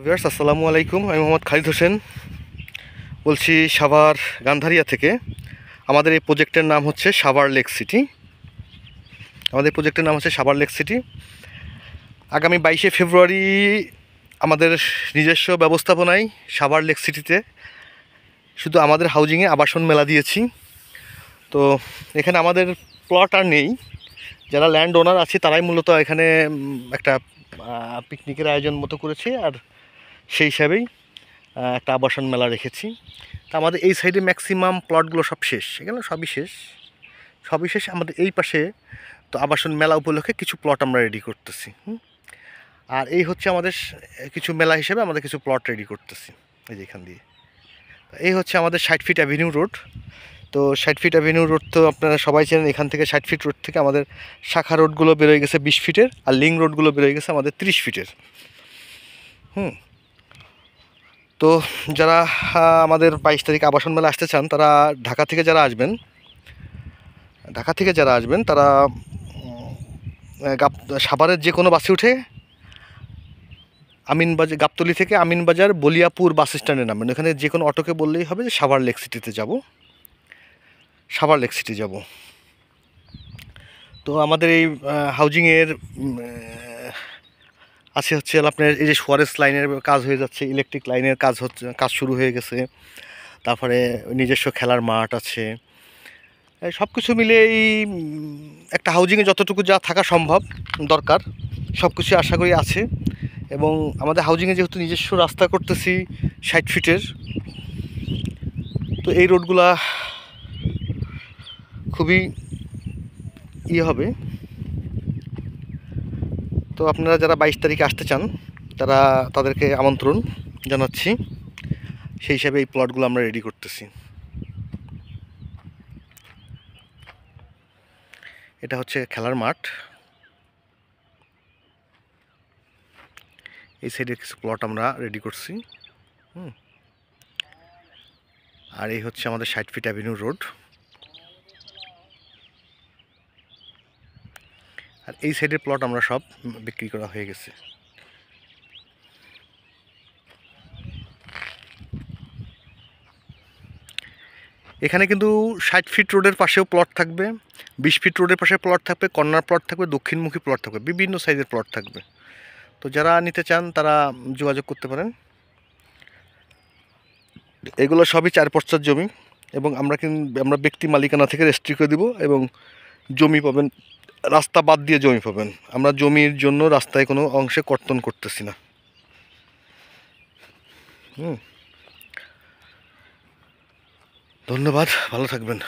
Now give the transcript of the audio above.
Viewers আসসালামু আলাইকুম। আমি মোহাম্মদ খালিদ হোসেন বলছি সাভার গান্ধারিয়া থেকে। আমাদের এই প্রজেক্টের নাম হচ্ছে সাভার লেক সিটি। আগামী 22শে ফেব্রুয়ারি আমাদের নিজস্ব ব্যবস্থাপনায় সাভার লেক সিটিতে শুধু আমাদের হাউজিংয়ে আবাসন মেলা দিয়েছি। তো এখানে আমাদের প্লট আর নেই, যারা ল্যান্ড ওনার আছে তারাই মূলত এখানে একটা পিকনিকের আয়োজন মতো করেছে, আর সেই হিসাবেই একটা আবাসন মেলা রেখেছি। তা আমাদের এই সাইডে ম্যাক্সিমাম প্লটগুলো সব শেষ, এখানে সবই শেষ। আমাদের এই পাশে তো আবাসন মেলা উপলক্ষে কিছু প্লট আমরা রেডি করতেছি। আর এই হচ্ছে আমাদের কিছু মেলা হিসেবে আমাদের কিছু প্লট রেডি করতেছি এই যে এখান দিয়ে। এই হচ্ছে আমাদের 60 ফিট অ্যাভিনিউ রোড। তো 60 ফিট অ্যাভিনিউ রোড তো আপনারা সবাই চেনেন। এখান থেকে 60 ফিট রোড থেকে আমাদের শাখা রোডগুলো বেরোয় গেছে 20 ফিটের, আর লিঙ্ক রোডগুলো বেরোয় গেছে আমাদের 30 ফিটের। তো যারা আমাদের 22 তারিখ আবাসন মেলা আসতে চান, তারা ঢাকা থেকে যারা আসবেন তারা সাভারের যে কোনো বাসে উঠে আমিনবাজার, গাবতলী থেকে আমিনবাজার বলিয়াপুর বাস স্ট্যান্ডে নামবেন। এখানে যে কোনো অটোকে বললেই হবে যে সাভার লেক সিটি যাব। তো আমাদের এই হাউজিংয়ের হচ্ছে আপনার এই যে ফরেস্ট লাইনের কাজ হয়ে যাচ্ছে, ইলেকট্রিক লাইনের কাজ শুরু হয়ে গেছে। তারপরে নিজস্ব খেলার মাঠ আছে। সব কিছু মিলে এই একটা হাউজিংয়ে যতটুকু যা থাকা সম্ভব দরকার সব কিছু আশা করি আছে। এবং আমাদের হাউজিংয়ে যেহেতু নিজস্ব রাস্তা করতেছি 60 ফিটের, তো এই রোডগুলা খুবই হবে। তো আপনারা যারা 22 তারিখে আসতে চান তাদেরকে আমন্ত্রণ জানাচ্ছি। সেই হিসাবে এই প্লটগুলো আমরা রেডি করতেছি। এটা হচ্ছে খেলার মাঠ। এই সাইডে কিছু প্লট আমরা রেডি করছি। আর এই হচ্ছে আমাদের 60 ফিট অ্যাভিনিউ রোড। আর এই সাইডের প্লট আমরা সব বিক্রি করা হয়ে গেছে। এখানে কিন্তু 60 ফিট রোডের পাশেও প্লট থাকবে, 20 ফিট রোডের পাশে প্লট থাকবে, কর্নার প্লট থাকবে, দক্ষিণমুখী প্লট থাকবে, বিভিন্ন সাইজের প্লট থাকবে। তো যারা নিতে চান তারা যোগাযোগ করতে পারেন। এগুলো সবই 4 পর্চার জমি, এবং আমরা ব্যক্তি মালিকানা থেকে রেজিস্ট্রি করে দিব, এবং জমি পাবেন রাস্তা বাদ দিয়ে জমি পাবেন। আমরা জমির জন্য রাস্তায় কোনো অংশে কর্তন করতেছি না। ধন্যবাদ, ভালো থাকবেন।